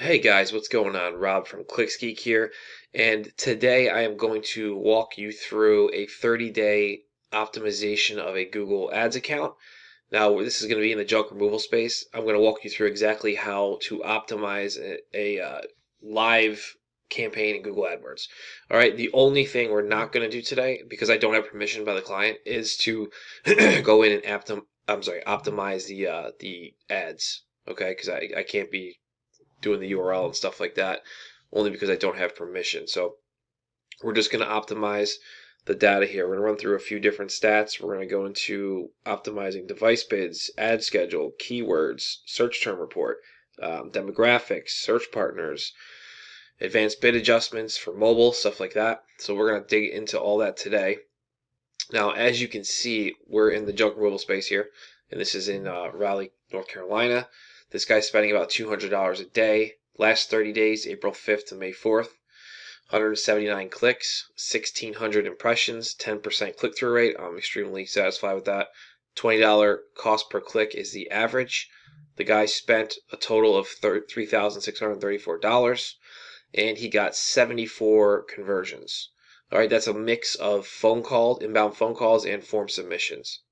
Hey guys, what's going on? Rob from ClicksGeek here, and today I am going to walk you through a 30-day optimization of a Google Ads account. Now, this is going to be in the junk removal space. I'm going to walk you through exactly how to optimize a live campaign in Google AdWords. All right, the only thing we're not going to do today, because I don't have permission by the client, is to go in and optimize the ads. Okay, because I can't be doing the URL and stuff like that, only because I don't have permission. So we're just going to optimize the data here. We're going to run through a few different stats. We're going to go into optimizing device bids, ad schedule, keywords, search term report, demographics, search partners, advanced bid adjustments for mobile, stuff like that. So we're going to dig into all that today. Now, as you can see, we're in the junk removal space here, and this is in Raleigh, North Carolina. This guy's spending about $200 a day. Last 30 days, April 5th to May 4th, 179 clicks, 1,600 impressions, 10% click-through rate. I'm extremely satisfied with that. $20 cost per click is the average. The guy spent a total of $3,634, and he got 74 conversions. All right, that's a mix of inbound phone calls, and form submissions.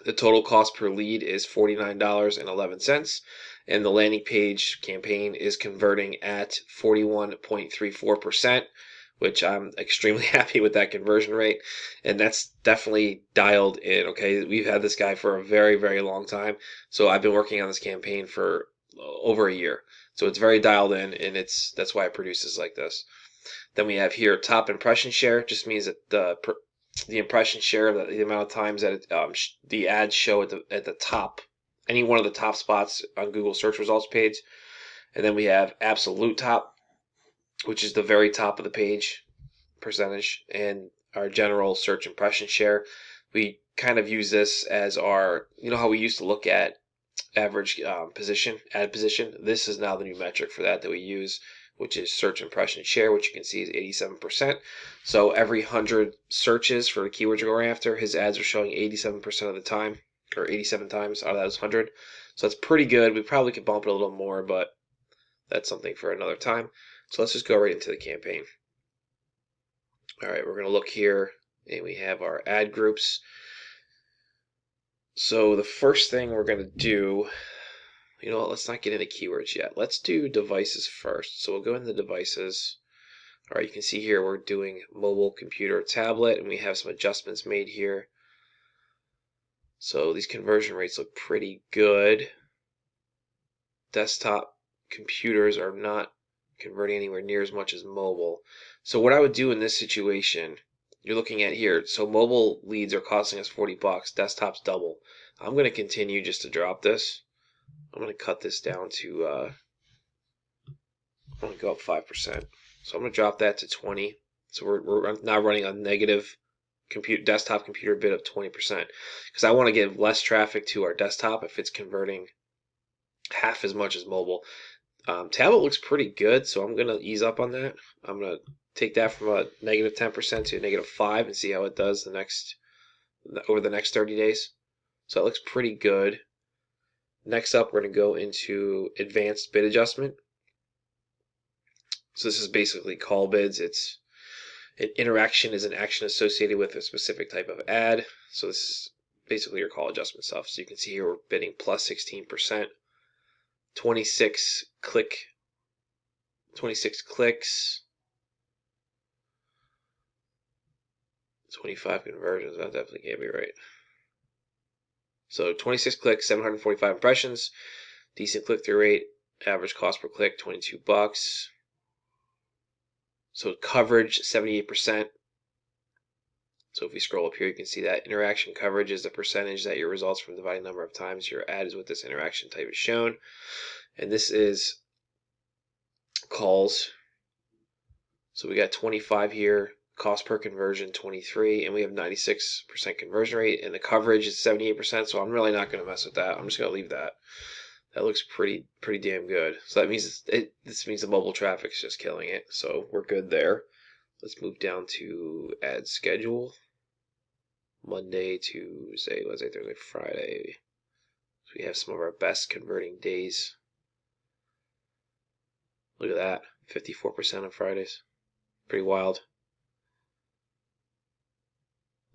The total cost per lead is $49.11, and the landing page campaign is converting at 41.34%, which I'm extremely happy with that conversion rate, and that's definitely dialed in. Okay, we've had this guy for a very, very long time, so I've been working on this campaign for over a year, so it's very dialed in, and that's why it produces like this. Then we have here top impression share, just means that the impression share of the amount of times that the ads show at the top, any one of the top spots on Google search results page. And then we have absolute top, which is the very top of the page percentage, and our general search impression share. We kind of use this as our, how we used to look at average ad position. This is now the new metric for that we use, which is search impression share, which you can see is 87%. So every 100 searches for the keywords you're going after, his ads are showing 87% of the time, or 87 times out of those 100. So that's pretty good. We probably could bump it a little more, but that's something for another time. So let's just go right into the campaign. All right, we're going to look here, and we have our ad groups. So the first thing we're going to do, let's not get into keywords yet. Let's do devices first. So we'll go into devices. All right, you can see here we're doing mobile, computer, tablet, and we have some adjustments made here. So these conversion rates look pretty good. Desktop computers are not converting anywhere near as much as mobile. So what I would do in this situation, you're looking at here, so mobile leads are costing us $40, desktop's double. I'm going to continue just to drop this. I'm going to cut this down to, I'm going to go up 5%. So I'm going to drop that to 20. So we're now running a negative desktop computer bid of 20%, because I want to give less traffic to our desktop if it's converting half as much as mobile. Tablet looks pretty good, so I'm going to ease up on that. I'm going to take that from a negative 10% to a negative 5 and see how it does over the next 30 days. So it looks pretty good. Next up, we're going to go into advanced bid adjustment. So this is basically call bids. It's an interaction is an action associated with a specific type of ad. So this is basically your call adjustment stuff. So you can see here we're bidding plus 16%, 26 clicks, 25 conversions. That definitely can't be right. So 26 clicks, 745 impressions, decent click-through rate, average cost per click $22. So coverage 78%. So if we scroll up here, you can see that interaction coverage is the percentage that your results from dividing number of times your ad is with this interaction type is shown. And this is calls. So we got 25 here, cost per conversion 23, and we have 96% conversion rate, and the coverage is 78%. So I'm really not going to mess with that. I'm just going to leave that. That looks pretty damn good. So that means this means the mobile traffic is just killing it. So we're good there. Let's move down to ad schedule. Monday, Tuesday, Wednesday, Thursday, Friday. So we have some of our best converting days. Look at that, 54% on Fridays. Pretty wild.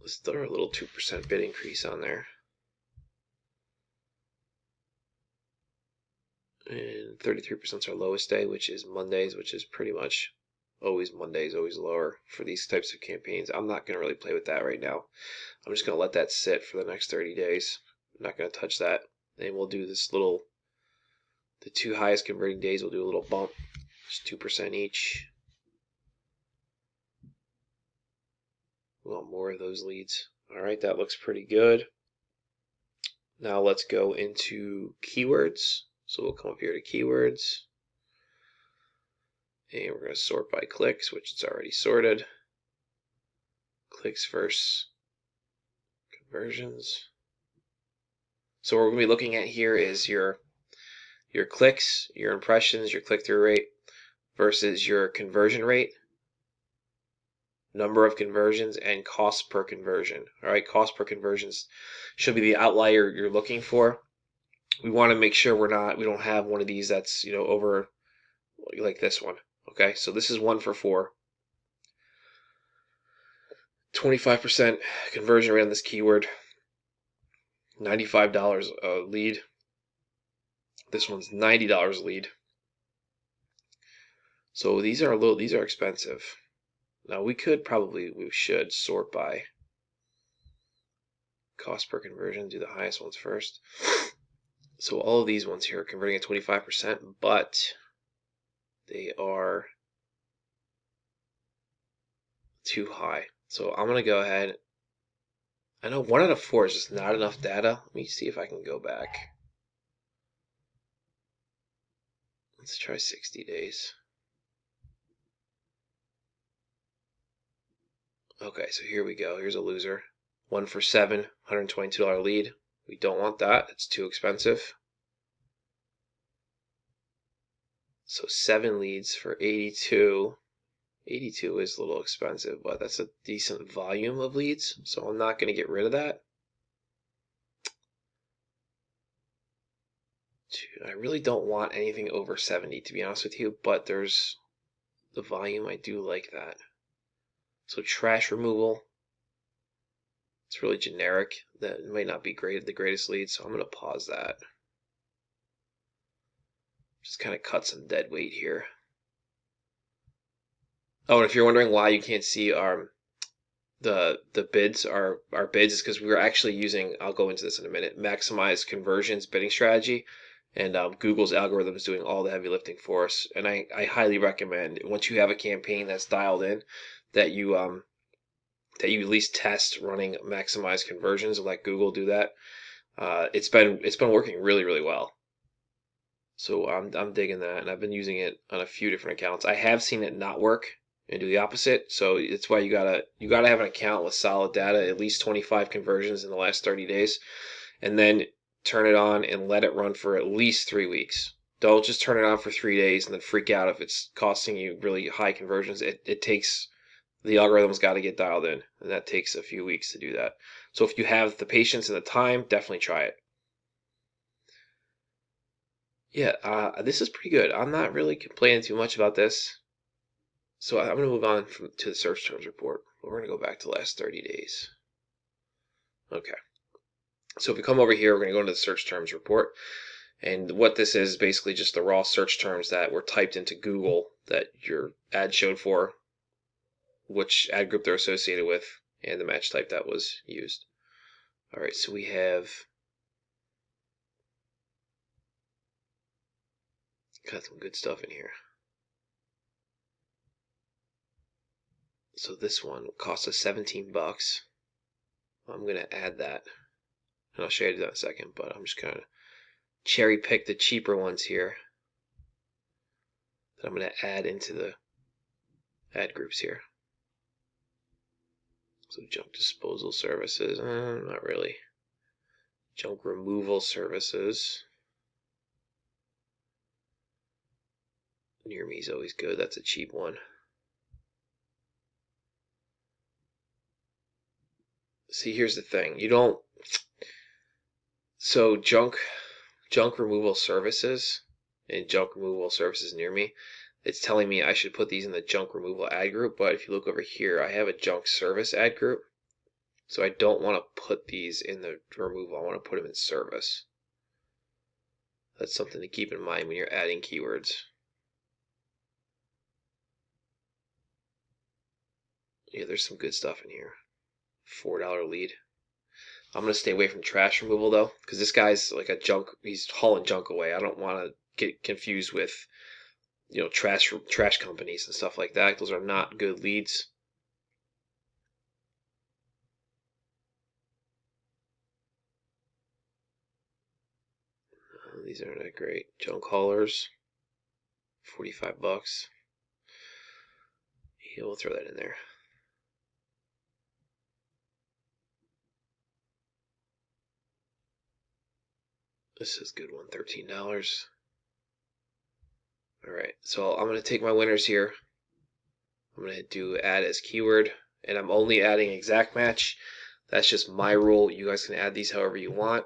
Let's throw a little 2% bid increase on there. And 33% is our lowest day, which is Mondays, which is pretty much always Mondays, always lower for these types of campaigns. I'm not going to really play with that right now. I'm just going to let that sit for the next 30 days. I'm not going to touch that. And we'll do this little, the two highest converting days, we'll do a little bump, just 2% each. We want more of those leads. All right, that looks pretty good. Now let's go into keywords. So we'll come up here to keywords. And we're going to sort by clicks, which it's already sorted. Clicks versus conversions. So what we're going to be looking at here is your clicks, your impressions, your click-through rate versus your conversion rate, number of conversions, and cost per conversion. All right, cost per conversions should be the outlier you're looking for. We want to make sure we don't have one of these that's, you know, over like this one. Okay, so this is 1 for 4. 25% conversion rate on this keyword. $95 a lead. This one's $90 a lead. So these are expensive. Now we should sort by cost per conversion, do the highest ones first. So all of these ones here are converting at 25%, but they are too high. So I'm going to go ahead. I know 1 out of 4 is just not enough data. Let me see if I can go back. Let's try 60 days. Okay, so here we go. Here's a loser. 1 for 7, $122 lead. We don't want that. It's too expensive. So 7 leads for 82. 82 is a little expensive, but that's a decent volume of leads, so I'm not going to get rid of that. I really don't want anything over 70, to be honest with you, but there's the volume. I do like that. So trash removal, it's really generic. That might not be the greatest lead, so I'm going to pause that. Just kind of cut some dead weight here. Oh, and if you're wondering why you can't see the bids, our bids, is because we were actually using, I'll go into this in a minute, maximize conversions bidding strategy, and Google's algorithm is doing all the heavy lifting for us. And I highly recommend, once you have a campaign that's dialed in, that you at least test running maximize conversions and let Google do that. It's been working really, really well. So I'm digging that, and I've been using it on a few different accounts. I have seen it not work and do the opposite. So it's why you gotta have an account with solid data, at least 25 conversions in the last 30 days, and then turn it on and let it run for at least 3 weeks. Don't just turn it on for 3 days and then freak out if it's costing you really high conversions. It takes, the algorithm's got to get dialed in, and that takes a few weeks to do that. So if you have the patience and the time, definitely try it. Yeah, this is pretty good. I'm not really complaining too much about this. So I'm going to move on to the search terms report. We're going to go back to the last 30 days. Okay. So if we come over here, we're going to go into the search terms report. And what this is basically just the raw search terms that were typed into Google that your ad showed for, which ad group they're associated with, and the match type that was used. All right, so we have got some good stuff in here. So this one costs us 17 bucks. I'm going to add that, and I'll show you that in a second, but I'm just going to cherry pick the cheaper ones here that I'm going to add into the ad groups here. So junk disposal services, not really. Junk removal services. Near me is always good. That's a cheap one. See, here's the thing. You don't. So junk removal services and junk removal services near me, it's telling me I should put these in the junk removal ad group, but if you look over here, I have a junk service ad group. So I don't want to put these in the removal. I want to put them in service. That's something to keep in mind when you're adding keywords. Yeah, there's some good stuff in here. $4 lead. I'm going to stay away from trash removal though, because this guy's like a junk, he's hauling junk away. I don't want to get confused with, you know, trash companies and stuff like that. Those are not good leads. These aren't that great. Junk haulers, $45. Yeah, we'll throw that in there. This is a good one, $13. Alright, so I'm going to take my winners here. I'm going to do add as keyword, and I'm only adding exact match. That's just my rule. You guys can add these however you want.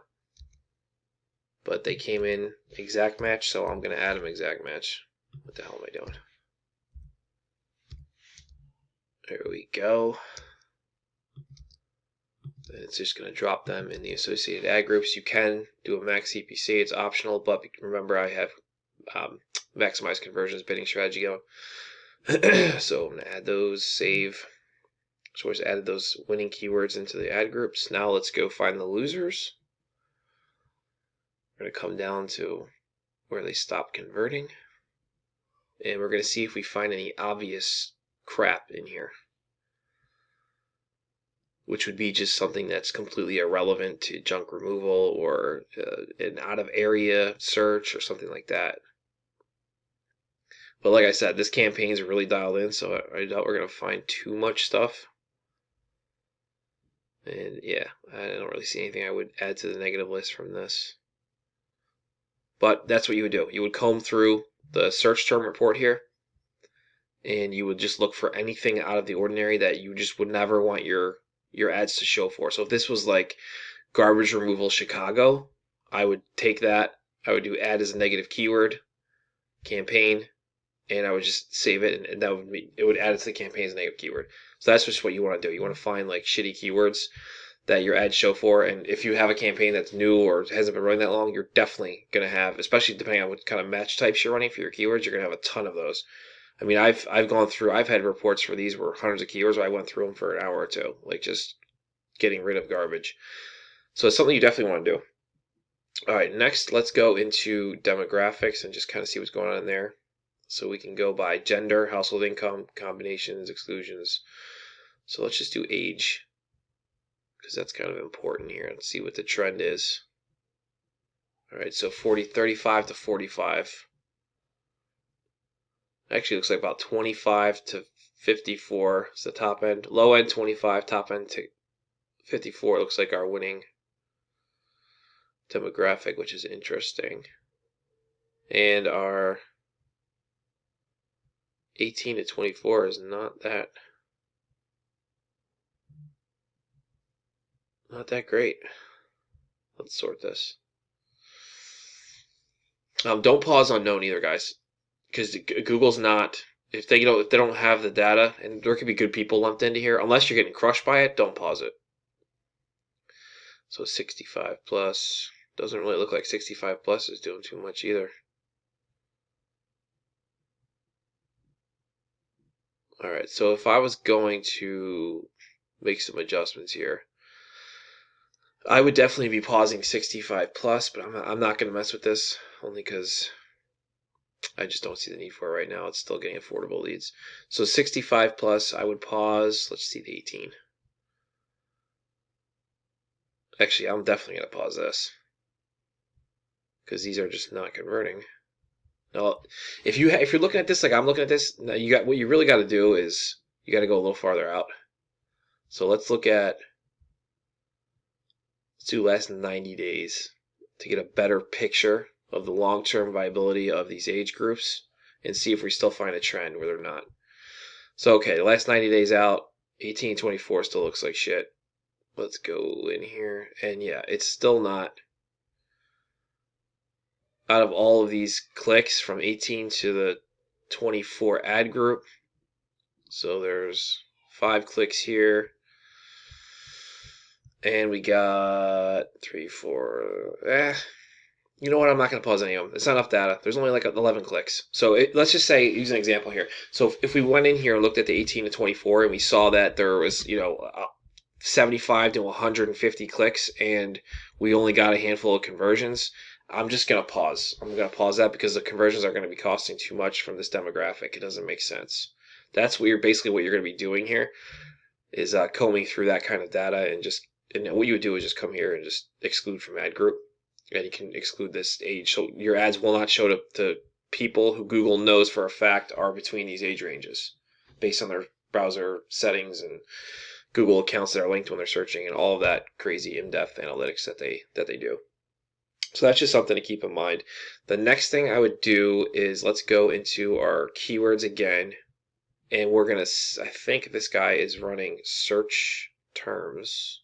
But they came in exact match, so I'm going to add them exact match. What the hell am I doing? There we go. And it's just going to drop them in the associated ad groups. You can do a max CPC. It's optional, but remember I have maximize conversions bidding strategy going. So I'm going to add those, save. So I just added those winning keywords into the ad groups. Now let's go find the losers. We're going to come down to where they stop converting. And we're going to see if we find any obvious crap in here, which would be just something that's completely irrelevant to junk removal or an out-of-area search or something like that. But like I said, this campaign is really dialed in, so I doubt we're going to find too much stuff. And yeah, I don't really see anything I would add to the negative list from this. But that's what you would do. You would comb through the search term report here, and you would just look for anything out of the ordinary that you just would never want your ads to show for. So if this was like garbage removal Chicago, I would take that. I would do add as a negative keyword, campaign, and I would just save it, and that would be, it would add it to the campaign as a negative keyword. So that's just what you want to do. You want to find like shitty keywords that your ads show for, and if you have a campaign that's new or hasn't been running that long, you're definitely going to have, especially depending on what kind of match types you're running for your keywords, you're going to have a ton of those. I mean, I've gone through, I've had reports for these where hundreds of keywords where I went through them for an hour or two, like just getting rid of garbage. So it's something you definitely want to do. All right, next let's go into demographics and just kind of see what's going on in there. So we can go by gender, household income, combinations, exclusions. So let's just do age, because that's kind of important here. Let's see what the trend is. All right, so 35 to 45. Actually looks like about 25 to 54 is the top end. Low end 25, top end to 54 looks like our winning demographic, which is interesting. And our 18 to 24 is not that great. Let's sort this. Don't pause on known either, guys, because Google's not, if they don't have the data, and there could be good people lumped into here, unless you're getting crushed by it, don't pause it. So 65 plus doesn't really look like 65 plus is doing too much either. All right, so if I was going to make some adjustments here, I would definitely be pausing 65 plus, but I'm not going to mess with this, only because I just don't see the need for it right now. It's still getting affordable leads. So 65 plus, I would pause. Let's see the 18. Actually, I'm definitely going to pause this, because these are just not converting. Now, if you're looking at this like I'm looking at this, now what you really got to do is you got to go a little farther out. So let's do last 90 days to get a better picture of the long-term viability of these age groups and see if we still find a trend where they're not. So okay, the last 90 days out, 18-24 still looks like shit. Let's go in here, and yeah, it's still not. Out of all of these clicks from 18 to the 24 ad group. So there's 5 clicks here. And we got 3, 4. You know what? I'm not going to pause any of them. It's not enough data. There's only like 11 clicks. So let's just say, use an example here. So if we went in here and looked at the 18 to 24 and we saw that there was, 75 to 150 clicks and we only got a handful of conversions, I'm just going to pause. I'm going to pause that because the conversions are going to be costing too much from this demographic. It doesn't make sense. That's what you're going to be doing here is combing through that kind of data and what you would do is just come here and just exclude from ad group. And you can exclude this age. So your ads will not show to people who Google knows for a fact are between these age ranges based on their browser settings and Google accounts that are linked when they're searching and all of that crazy in-depth analytics that they do. So that's just something to keep in mind. The next thing I would do is let's go into our keywords again. And we're going to, I think this guy is running search terms.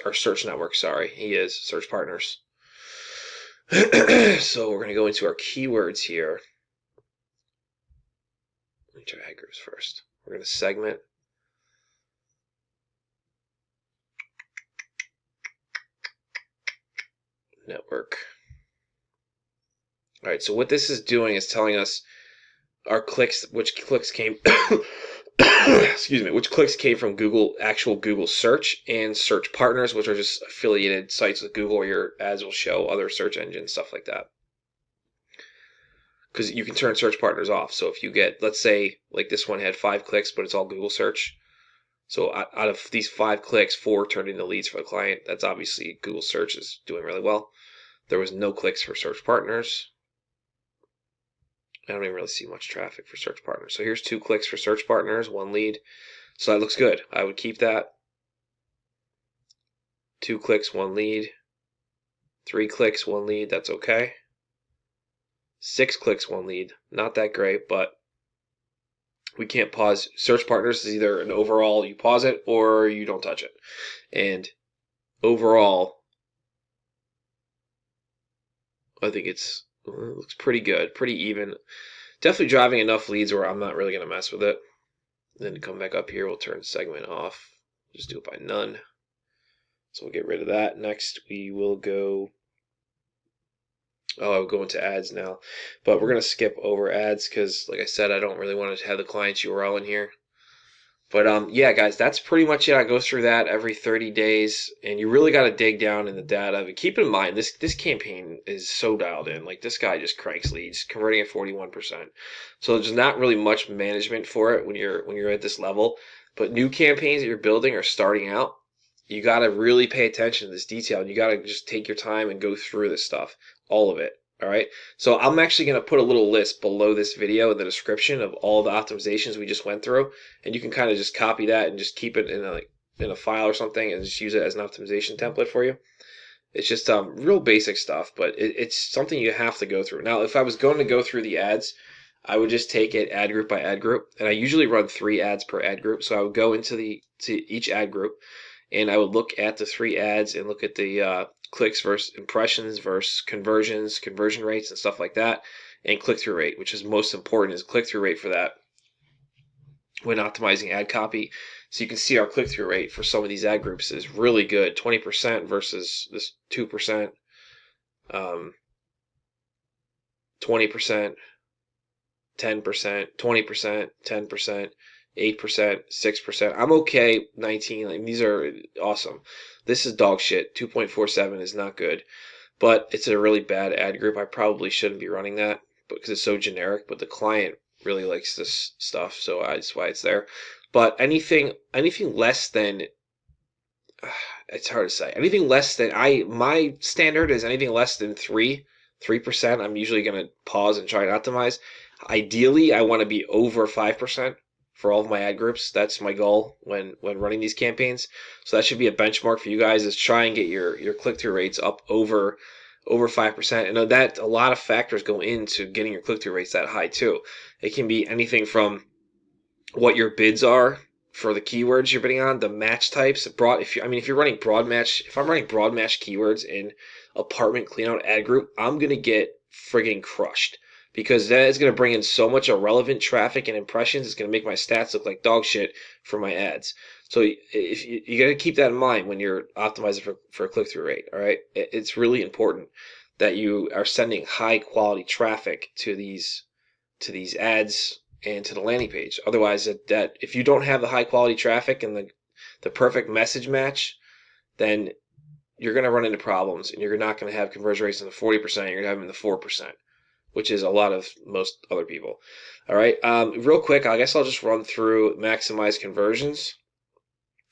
Or search network, sorry. He is search partners. So we're going to go into our keywords here. Let me try ad groups first. We're going to segment. Network. All right, so what this is doing is telling us our clicks, which clicks came excuse me, which clicks came from actual Google search and search partners, which are just affiliated sites with Google where your ads will show other search engines, stuff like that. Because you can turn search partners off. So if you get, let's say, like this one had 5 clicks, but it's all Google search. So out of these 5 clicks, 4 turned into leads for the client. That's obviously Google search is doing really well. There was no clicks for search partners. I don't even really see much traffic for search partners. So here's 2 clicks for search partners, 1 lead. So that looks good. I would keep that. 2 clicks, 1 lead. 3 clicks, 1 lead. That's okay. 6 clicks, 1 lead. Not that great, but we can't pause. Search partners is either an overall, you pause it, or you don't touch it. And overall, I think it looks pretty good, pretty even. Definitely driving enough leads where I'm not really going to mess with it. Then to come back up here, we'll turn segment off. Just do it by none. So we'll get rid of that. Next, we will go. I'll go into ads now. But we're going to skip over ads because, like I said, I don't really want to have the client's URL in here. But yeah, guys, that's pretty much it. I go through that every 30 days, and you really got to dig down in the data. But keep in mind, this campaign is so dialed in. Like this guy just cranks leads, converting at 41%. So there's not really much management for it when you're at this level. But new campaigns that you're building or starting out, you got to really pay attention to this detail. And you got to just take your time and go through this stuff, all of it. All right, so I'm actually going to put a little list below this video in the description of all the optimizations we just went through, and you can kind of just copy that and just keep it in a file or something and just use it as an optimization template for you. It's just real basic stuff, but it's something you have to go through. Now, if I was going to go through the ads, I would just take it ad group by ad group, and I usually run 3 ads per ad group. So I would go into each ad group, and I would look at the 3 ads and look at the clicks versus impressions versus conversions, conversion rates, and stuff like that, and click-through rate, which is most important, is click-through rate for that when optimizing ad copy. So you can see our click-through rate for some of these ad groups is really good, 20% versus this 2%, 20%, 10%, 20%, 10%, 8%, 6%. I'm okay, 19. Like, these are awesome. This is dog shit. 2.47 is not good, but it's a really bad ad group. I probably shouldn't be running that because it's so generic, but the client really likes this stuff, so that's why it's there. But anything less than, it's hard to say. Anything less than, my standard is anything less than 3%. I'm usually going to pause and try and optimize. Ideally, I want to be over 5% for all of my ad groups. That's my goal when running these campaigns. So that should be a benchmark for you guys, is try and get your click-through rates up over 5%. And that a lot of factors go into getting your click-through rates that high too. It can be anything from what your bids are for the keywords you're bidding on, the match types. If you're running broad match, if I'm running broad match keywords in apartment cleanout ad group, I'm gonna get friggin' crushed because that is going to bring in so much irrelevant traffic and impressions. It's going to make my stats look like dog shit for my ads. So if you got to keep that in mind when you're optimizing for click-through rate. All right, it's really important that you are sending high quality traffic to these ads and to the landing page. Otherwise, that if you don't have the high quality traffic and the perfect message match, then you're going to run into problems, and you're not going to have conversion rates in the 40%. You're going to have them in the 4%, which is a lot of most other people. All right, real quick, I guess I'll just run through maximize conversions.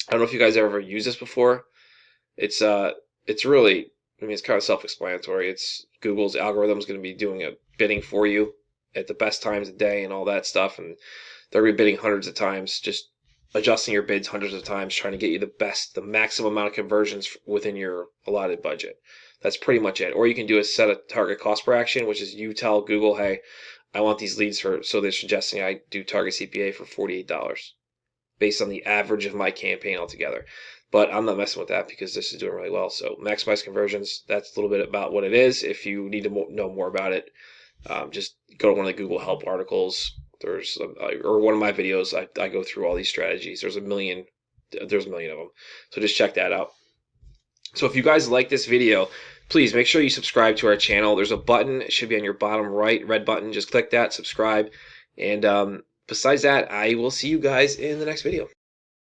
I don't know if you guys ever used this before. It's really, I mean, it's kind of self-explanatory. It's Google's algorithm is going to be doing a bidding for you at the best times of day and all that stuff, and they're going to be bidding hundreds of times, just adjusting your bids hundreds of times, trying to get you the maximum amount of conversions within your allotted budget. That's pretty much it. Or you can do a set a target cost per action, which is you tell Google, hey, I want these leads so they're suggesting I do target CPA for $48 based on the average of my campaign altogether. But I'm not messing with that because this is doing really well. So maximize conversions, that's a little bit about what it is. If you need to know more about it, just go to one of the Google Help articles. There's or one of my videos. I go through all these strategies. There's a million of them. So just check that out. So if you guys like this video, please make sure you subscribe to our channel. There's a button. It should be on your bottom right, red button. Just click that, subscribe. And besides that, I will see you guys in the next video.